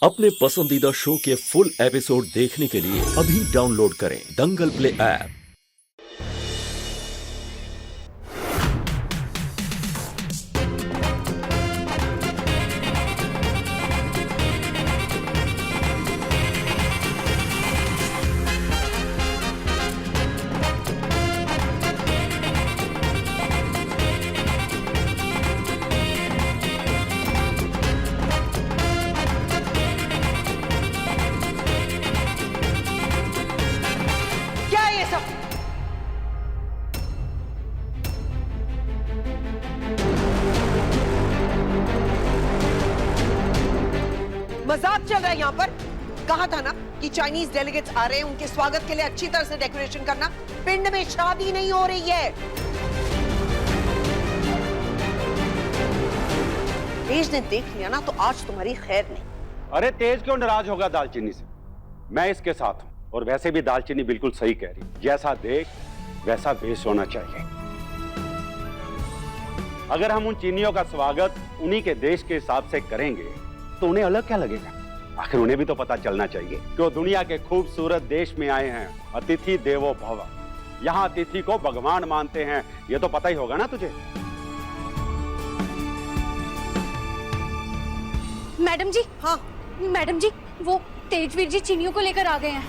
अपने पसंदीदा शो के फुल एपिसोड देखने के लिए अभी डाउनलोड करें दंगल प्ले ऐप। मजाक चल रहा है यहाँ पर। कहा था ना कि चाइनीज डेलीगेट्स आ रहे हैं, उनके स्वागत के लिए अच्छी तरह से डेकोरेशन करना। पिंड में शादी नहीं हो रही है। तेज ने देख लिया ना तो आज तुम्हारी खैर नहीं। अरे तेज क्यों नाराज होगा दालचीनी से? मैं इसके साथ हूं और वैसे भी दालचीनी बिल्कुल सही कह रही। जैसा देख वैसा वेश होना चाहिए। अगर हम उन चीनियों का स्वागत उन्हीं के देश के हिसाब से करेंगे तो उन्हें अलग क्या लगेगा? आखिर उन्हें भी तो पता चलना चाहिए कि वो दुनिया के खूबसूरत देश में आए हैं। अतिथि देवो भव, यहाँ अतिथि को भगवान मानते हैं। ये तो पता ही होगा ना तुझे। मैडम जी, हाँ मैडम जी, वो तेजवीर जी चीनियों को लेकर आ गए हैं।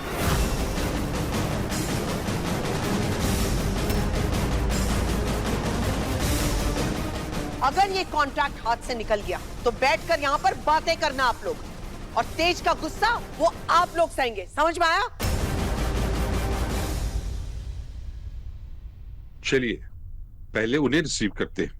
अगर ये कॉन्ट्रैक्ट हाथ से निकल गया तो बैठकर यहाँ पर बातें करना आप लोग, और तेज का गुस्सा वो आप लोग सहेंगे। समझ में आया? चलिए पहले उन्हें रिसीव करते हैं।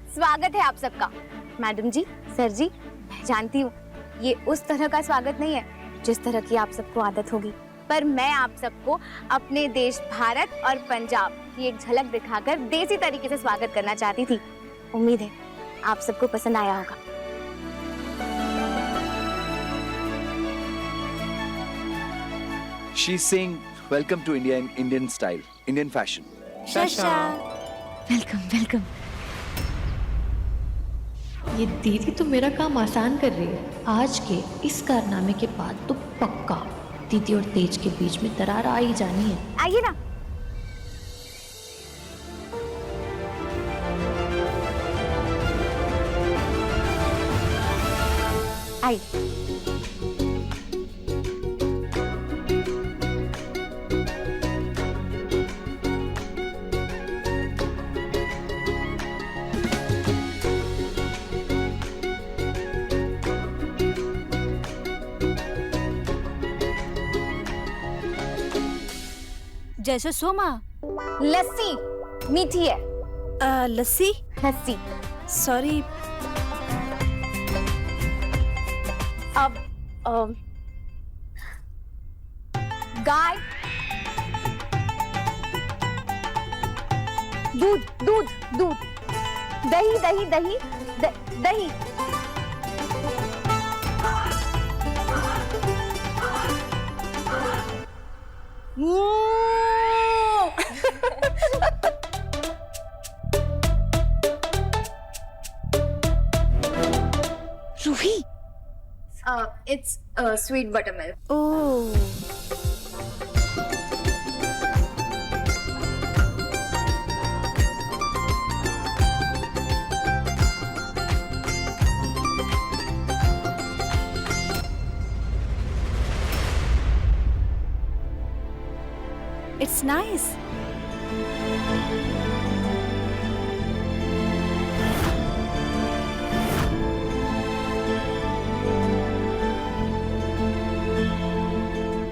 स्वागत है आप सबका। मैडम जी, सर जी, मैं जानती हूँ ये उस तरह का स्वागत नहीं है जिस तरह की आप सबको आदत होगी, पर मैं आप सबको अपने देश भारत और पंजाब की एक झलक दिखाकर देसी तरीके से स्वागत करना चाहती थी। उम्मीद है आप सबको पसंद आया होगा। She's saying, "Welcome to India in Indian style, Indian fashion." शशा, वेलकम वेलकम। ये दीदी तो मेरा काम आसान कर रही है। आज के इस कारनामे के बाद तो पक्का दीदी और तेज के बीच में दरार आ ही जानी है। आइए ना। आइए। जैसे सोमा लस्सी मीठी है। लस्सी। लस्सी। सॉरी। अब गाय, दूध दूध दूध, दही दही दही दही। Ruhi. It's sweet buttermilk. Oh. It's nice.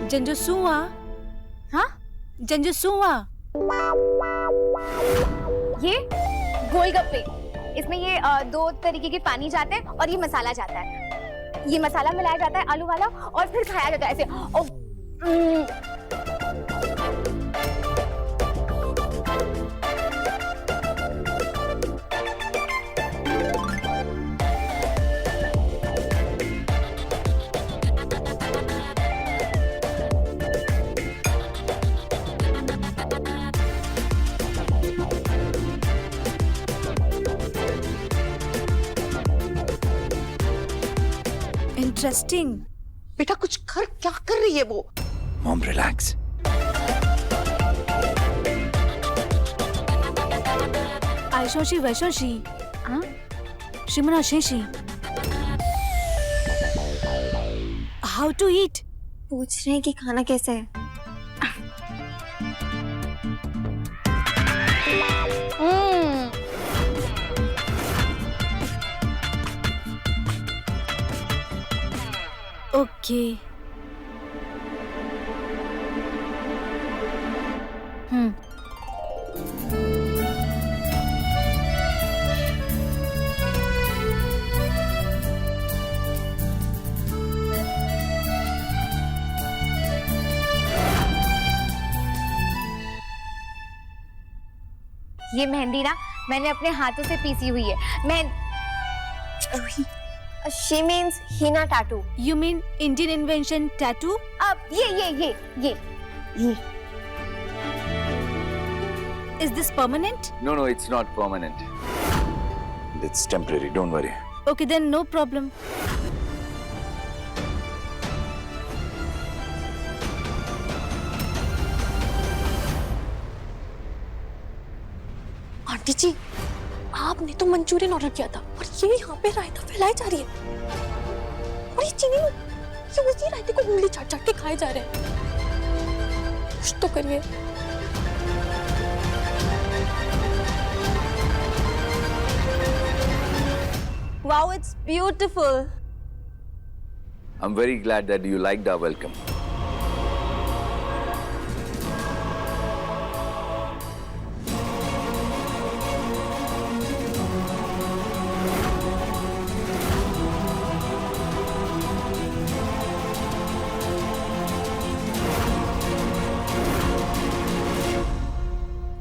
Janjusua. हाँ, Janjusua. ये गोलगप्पे, इसमें ये दो तरीके के पानी जाते हैं और ये मसाला जाता है। ये मसाला मिलाया जाता है आलू वाला और फिर खाया जाता है ऐसे। Interesting. बेटा कुछ कर, क्या कर रही है वो? Mom, relax. Aishonshi Vaishonshi. हाँ, Shimona Shinshi. How to eat? पूछ रहे हैं कि खाना कैसे है। Okay. ये मेहंदी ना मैंने अपने हाथों से पीसी हुई है। She means Hina tattoo. You mean Indian invention tattoo? अब ये Is this permanent? No, it's not permanent. It's temporary. Don't worry. Okay, then no problem. Aunty ji, आपने तो मंचूरियन ऑर्डर किया था और ये यहाँ पे रायता फैलाई जा रही है। और ये चीनी, ये उसी रायते को उंगली चाट चाट के खाए जा रहे हैं। कुछ तो करिए। Wow, it's beautiful. I'm very glad that you liked our welcome.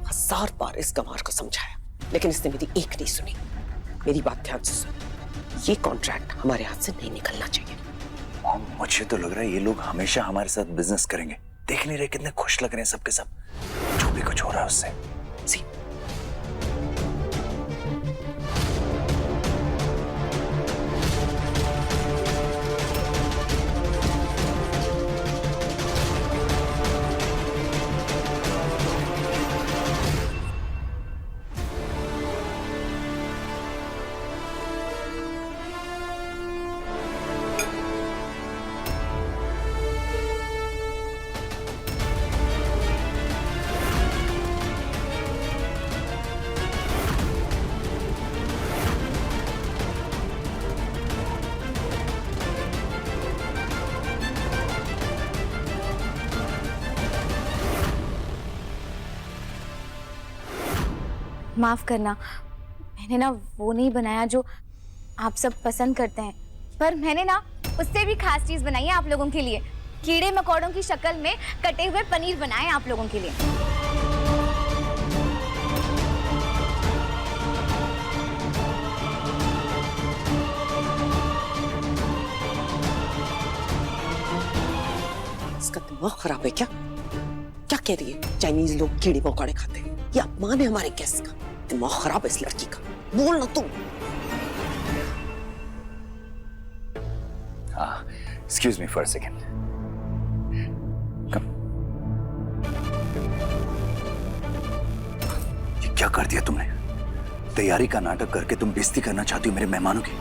हजार बार इस गंवार को समझाया, लेकिन इसने मेरी एक नहीं सुनी। मेरी बात ध्यान से सुन, ये कॉन्ट्रैक्ट हमारे हाथ से नहीं निकलना चाहिए। मुझे तो लग रहा है ये लोग हमेशा हमारे साथ बिजनेस करेंगे। देख नहीं रहे कितने खुश लग रहे हैं सबके सब, जो भी कुछ हो रहा है उससे। सी माफ करना, मैंने ना वो नहीं बनाया जो आप सब पसंद करते हैं, पर मैंने ना उससे भी खास चीज बनाई है आप लोगों के लिए। कीड़े मकोड़ों की शक्ल में कटे हुए पनीर बनाए आप लोगों के लिए। इसका दिमाग खराब है क्या? क्या कह रही है? चाइनीज लोग कीड़े मकोड़े खाते हैं। ये अपमान है हमारे गेस्ट का। दिमाग खराब है इस लड़की का। बोल ना तुम। Excuse me for a second. Come. ये क्या कर दिया तुमने? तैयारी का नाटक करके तुम बेइज्जती करना चाहती हो मेरे मेहमानों की।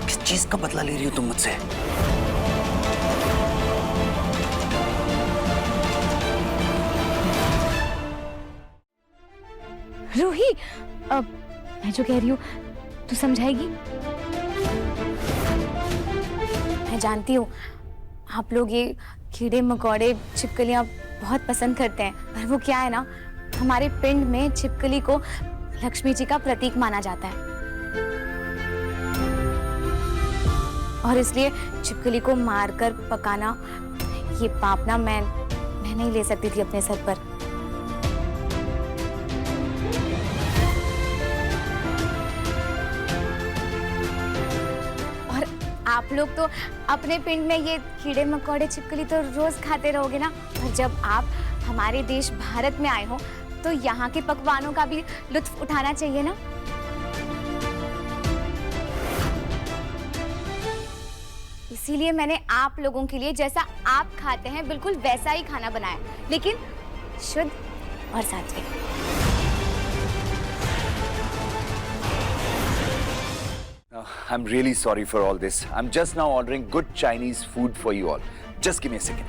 किस चीज का बदला ले रही हो तुम मुझसे? रूही, मैं जो कह रही हूँ तू समझाएगी? मैं जानती हूँ आप लोग ये कीड़े मकोड़े छिपकलियाँ बहुत पसंद करते हैं, पर वो क्या है ना, हमारे पिंड में छिपकली को लक्ष्मी जी का प्रतीक माना जाता है और इसलिए छिपकली को मारकर पकाना, ये पाप ना मैं नहीं ले सकती थी अपने सर पर। और आप लोग तो अपने पिंड में ये कीड़े मकोड़े छिपकली तो रोज खाते रहोगे ना, और जब आप हमारे देश भारत में आए हो तो यहाँ के पकवानों का भी लुत्फ उठाना चाहिए ना। इसीलिए मैंने आप लोगों के लिए जैसा आप खाते हैं बिल्कुल वैसा ही खाना बनाया, लेकिन शुद्ध और सात्विक। I'm really sorry for all this. I'm just now ordering good Chinese food for you all. Just give me a second.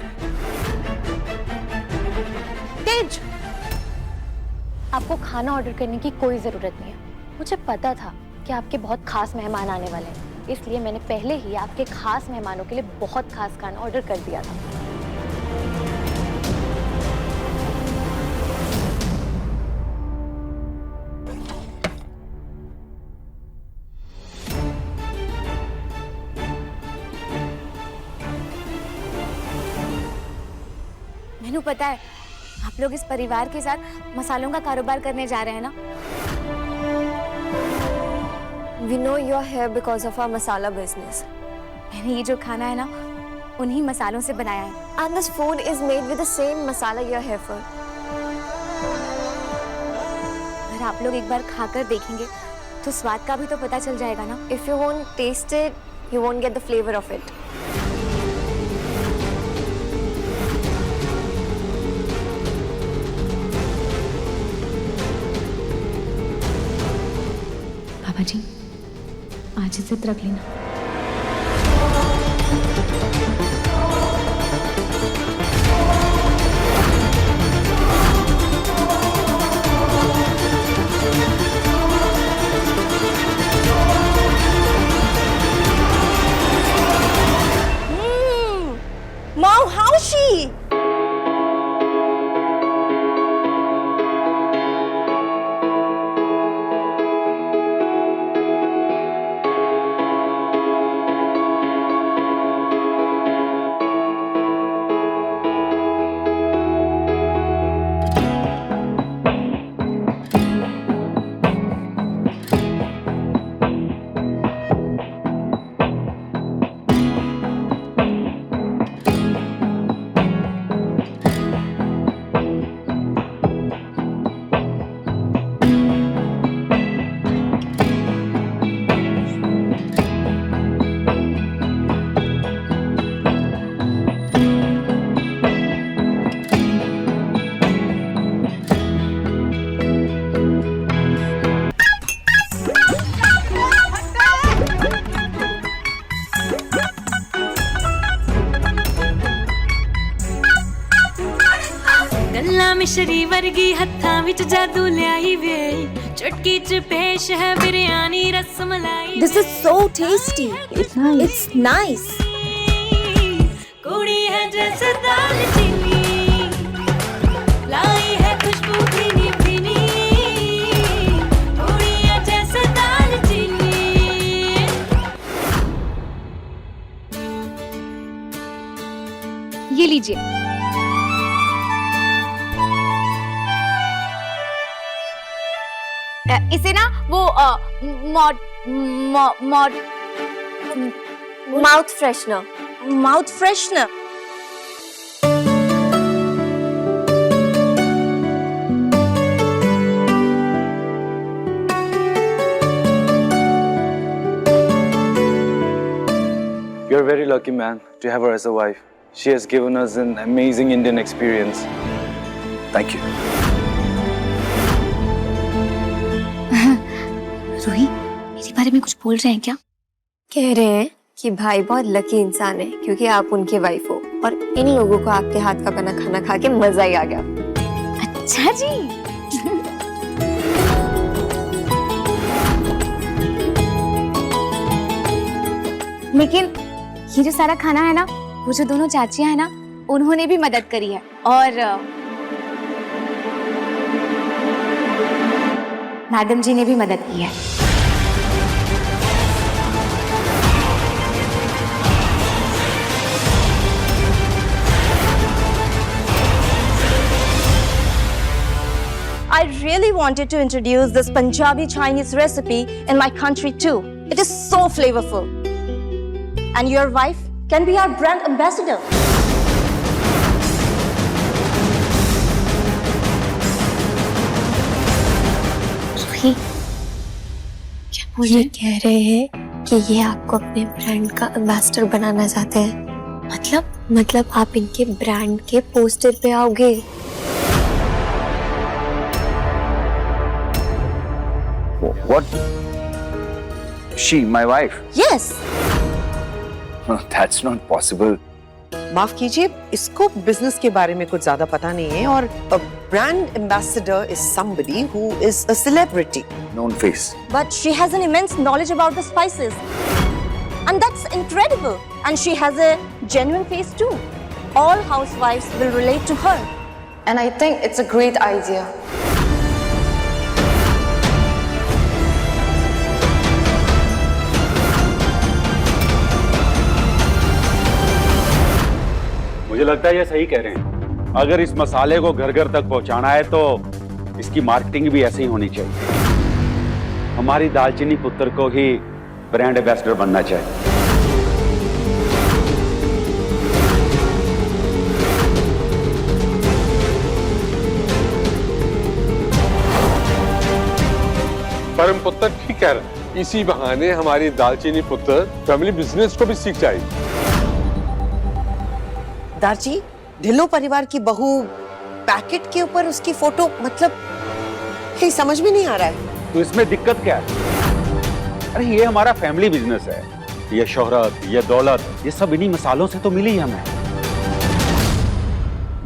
तेज, आपको खाना ऑर्डर करने की कोई जरूरत नहीं है। मुझे पता था कि आपके बहुत खास मेहमान आने वाले हैं, इसलिए मैंने पहले ही आपके खास मेहमानों के लिए बहुत खास खाना ऑर्डर कर दिया था। मैनू पता है आप लोग इस परिवार के साथ मसालों का कारोबार करने जा रहे हैं ना। We know you're here because of our masala business. मैंने ये जो खाना है ना उन्हीं मसालों से बनाया है। And this food is made with the same masala you're here for. अगर आप लोग एक बार खाकर देखेंगे तो स्वाद का भी तो पता चल जाएगा ना। If you won't taste it, you won't get the flavor of it. बाबा जी, आज इज्जत रख लेना। Mom, how is she? मिश्री वर्गी हत्था विच जादू ल्याई वे चुटकी च पेश है biryani rasmalai. This is so tasty. It's nice. कुड़ी है जैसे दालचीनी लाई है खुशबू भीनी भीनी कुड़ी है जैसे दालचीनी। ये लीजिए। इसे ना वो Mouth freshener. Mouth freshener. You're a very lucky man to have her as a wife. She has given us an amazing Indian experience. Thank you. Ruhi, मेरे बारे में कुछ बोल रहे हैं क्या? कह रहे हैं कि भाई बहुत लकी इंसान है क्योंकि आप उनके वाइफ हो और इन लोगों को आपके हाथ का बना खाना खा के मजा ही आ गया। अच्छा जी। लेकिन ये जो सारा खाना है ना, वो जो दोनों चाचियां हैं ना, उन्होंने भी मदद करी है और मैडम जी ने भी मदद की है। I really wanted to introduce this Punjabi Chinese recipe in my country too. It is so flavorful. And your wife can be our brand ambassador. Ruhi, क्या मुझे कह रहे हैं कि ये आपको अपने ब्रांड का एम्बेसडर बनाना चाहते हैं? मतलब आप इनके ब्रांड के पोस्टर पे आओगे? What? She, my wife? Yes. That's not possible. माफ कीजिए, इसको बिजनेस के बारे में कुछ ज्यादा पता नहीं है और brand ambassador is somebody who is a celebrity, Known face. But she has an immense knowledge about the spices. And that's incredible. And she has a genuine face too. All housewives will relate to her. And I think it's a great idea. मुझे लगता है ये सही कह रहे हैं। अगर इस मसाले को घर घर तक पहुंचाना है तो इसकी मार्केटिंग भी ऐसी ही होनी चाहिए। हमारी दालचीनी पुत्र को ही ब्रांड एम्बेसडर बनना चाहिए। परम पुत्र ठीक कह रहा है। इसी बहाने हमारी दालचीनी पुत्र फैमिली बिजनेस को भी सीख जाएगी। दारजी, ढिल्लो परिवार की बहू पैकेट के ऊपर उसकी फोटो, मतलब कहीं समझ में नहीं आ रहा है। तो इसमें दिक्कत क्या है? अरे ये हमारा फैमिली बिजनेस है। ये शोहरत, ये दौलत, ये सब इन्हीं मसालों से तो मिली हमें।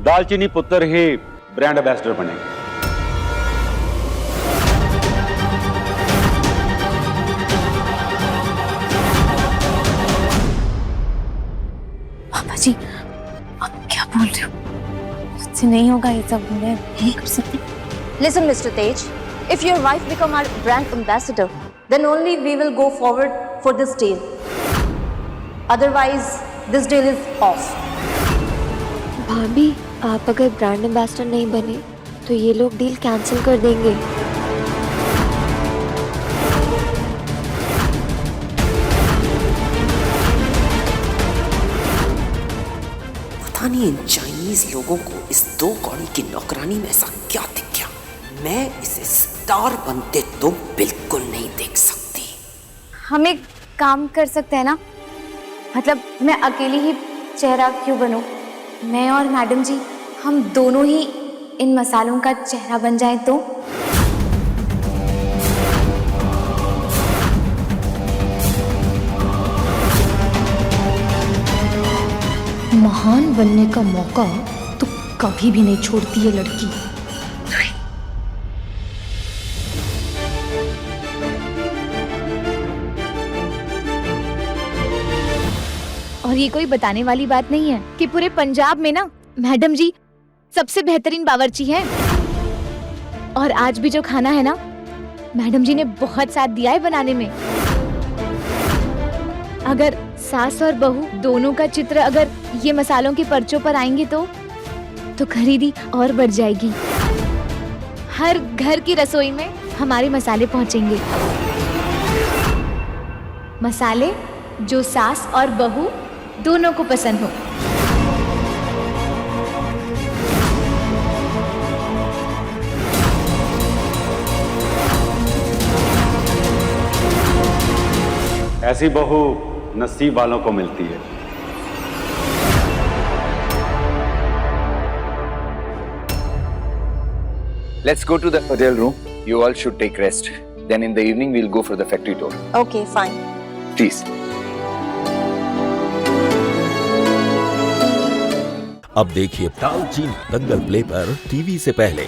दालचीनी पुत्र ही ब्रांड एम्बेसडर बनेंगे। पापा जी, आप क्या बोल रहे हो? मुझसे नहीं होगा ये सब, मैं नहीं कर सकती। Listen, Mr. Tej, if your wife become our brand ambassador, then only we will go forward for this deal. Otherwise, this deal is off. भाभी, आप अगर ब्रांड एम्बेसडर नहीं बने तो ये लोग डील कैंसिल कर देंगे। पता नहीं इन चाइनीज लोगों को इस 2 कौड़ी की नौकरानी में ऐसा क्या दिख गया। मैं इसे स्टार बनते तो बिल्कुल नहीं देख सकती। हम एक काम कर सकते हैं ना, मतलब मैं अकेली ही चेहरा क्यों बनूं? मैं और मैडम जी, हम दोनों ही इन मसालों का चेहरा बन जाएं तो? महान बनने का मौका तो कभी भी नहीं छोड़ती ये लड़की। और ये कोई बताने वाली बात नहीं है कि पूरे पंजाब में ना मैडम जी सबसे बेहतरीन बावर्ची हैं। और आज भी जो खाना है ना, मैडम जी ने बहुत साथ दिया है बनाने में। अगर सास और बहू दोनों का चित्र अगर ये मसालों के पर्चों पर आएंगे तो खरीदी और बढ़ जाएगी। हर घर की रसोई में हमारे मसाले पहुंचेंगे, मसाले जो सास और बहू दोनों को पसंद हो। ऐसी बहू नसीब वालों को मिलती है। Let's go to the hotel room. You all should take rest. Then in the evening we'll go for the factory tour. Okay, fine. Please. अब देखिए दालचीनी दंगल प्ले पर टीवी से पहले।